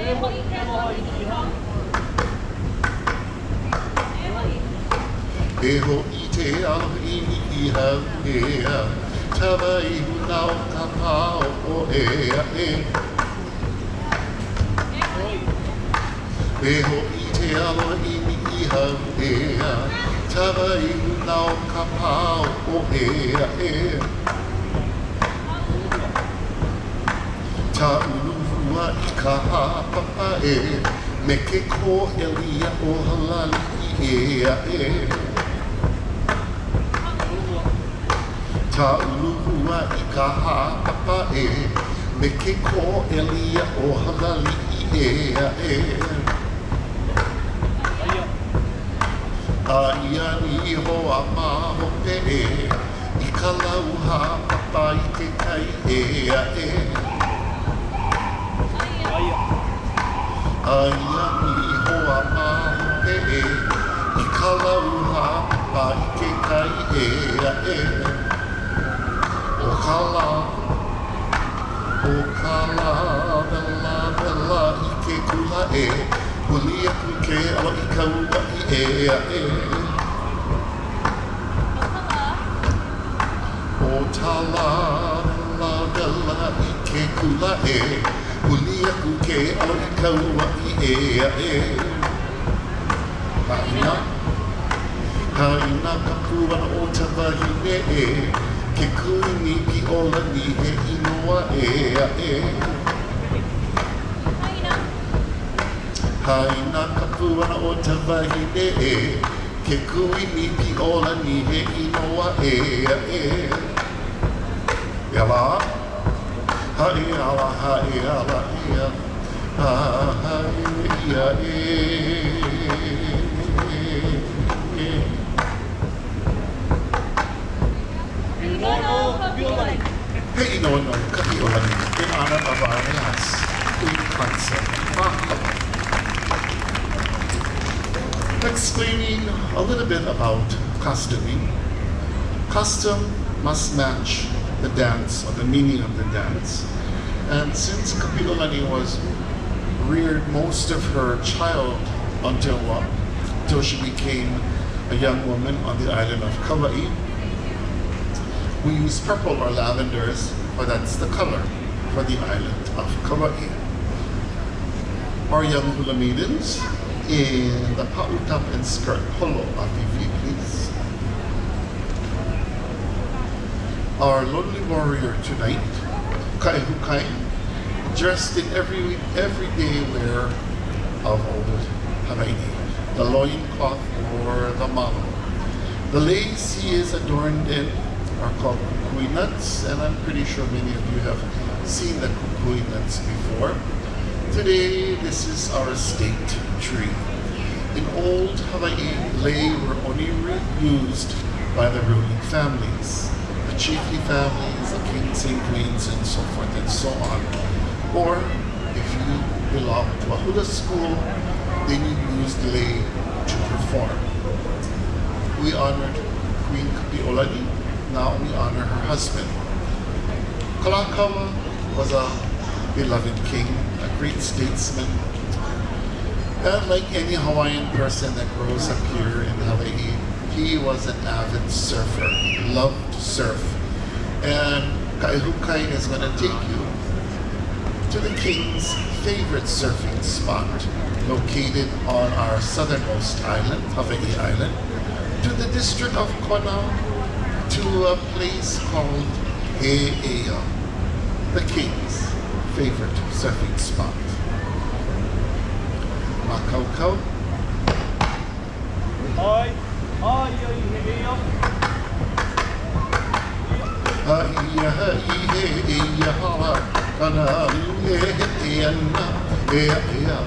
E ho I te ao ini I hau ea, tawa I hunau ka pao o ea e. E ho I te ao ini I hau ea, tawa I hunau ka pao o ea e. Ta uluhua I ka hapapa e, me ke ko elia o halali I ea e. Ta uluhua I ka hapapa e, me ke ko elia o halali I ea e. A ia ni hoa maho pe e, I ka lau hapapa I ke kai ea e. A ia ni hoa maho pe e, I ka lau hapapa I ke kai ea e. O ka la, vela I ke kula e, huli aku ke ala I kaua I ea e. O tala, vela I ke kula e, huli aku ke ala I kaua I ea e. Haina ka kuana o te wahine e, ke kuini ki ola ni he inoa ea e. Haina ka puana o te wahine e, ke kuini ki ola ni he inoa ea e. Iala, hae ala, ea, hae ia e. Hey, no, Kapiolani, in honor of our last Queen Consort, Mahalo. Explaining a little bit about costuming. Costume must match the dance or the meaning of the dance. And since Kapiolani was reared most of her child until she became a young woman on the island of Kauai, we use purple or lavenders, or that's the color for the island of Kauai. Our young hula maidens in the pa'utap and skirt polo apivi, please. Our lonely warrior tonight, Kaihukai, dressed in everyday wear of old Hawaii, the loincloth or the malo. The lace he is adorned in are called kukui nuts, and I'm pretty sure many of you have seen the kukui nuts before. Today, this is our state tree. In old Hawaii, lei were only used by the ruling families, the chiefly families, the kings and queens, and so forth and so on. Or, if you belong to a hula school, then you used lei to perform. We honored Queen Kapiolani. Now we honor her husband. Kalakaua was a beloved king, a great statesman. And like any Hawaiian person that grows up here in Hawaii, he was an avid surfer. He loved to surf. And Kaihukai is going to take you to the king's favorite surfing spot, located on our southernmost island, Hawaii Island, to the district of Kona, to a place called He'eia, the king's favorite surfing spot. Makaukau. Ai, He'eia. He'eia hala, kana He'eia na, He'eia.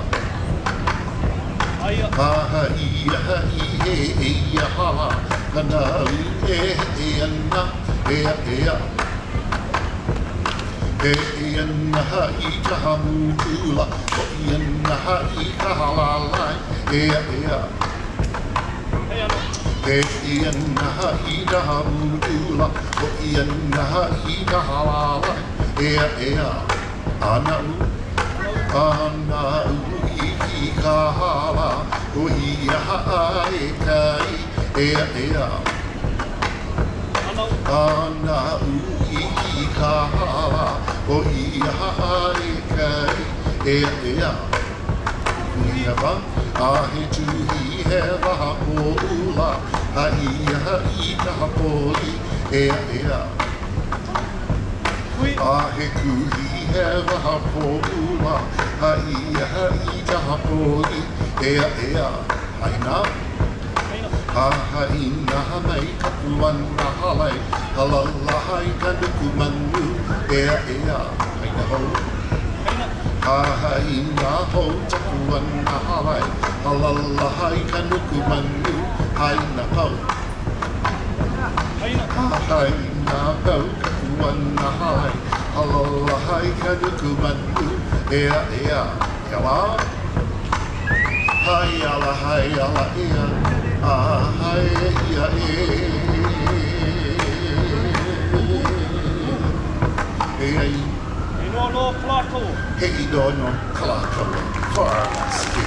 He'eia hala, kana He'eia na, He'eia. He'eia na ha'i ka hamutula, ho'ia na ha'i ka halalai, He'eia. He'eia na ha'i ka hamutula, ho'ia na ha'i ka halalai, He'eia. Ana'u, Ana ui ki ka hala, o ia hae kai, ea ea. Ana ui ki ka hala, o ia hae kai, ea ea. Ia wa, a he tuhi he waha po ula, a ia i ka hapoli, ea ea. A he kuhi he waha po ula, a ia i ka hapoli, ea ea. Haina. Ha haina mai ka puana halai, halala hai ka nuku manu, ea ea. Haina hou. Ha haina hou ta puana halai, halala hai ka nuku manu, haina pau. Ha haina pau ka puana halai, halala hai ka nuku manu, ea ea. Ia wā. Hai ala ea, a hai ia e. E ai. No kalakoa. Hei no kalakoa. Whāraski.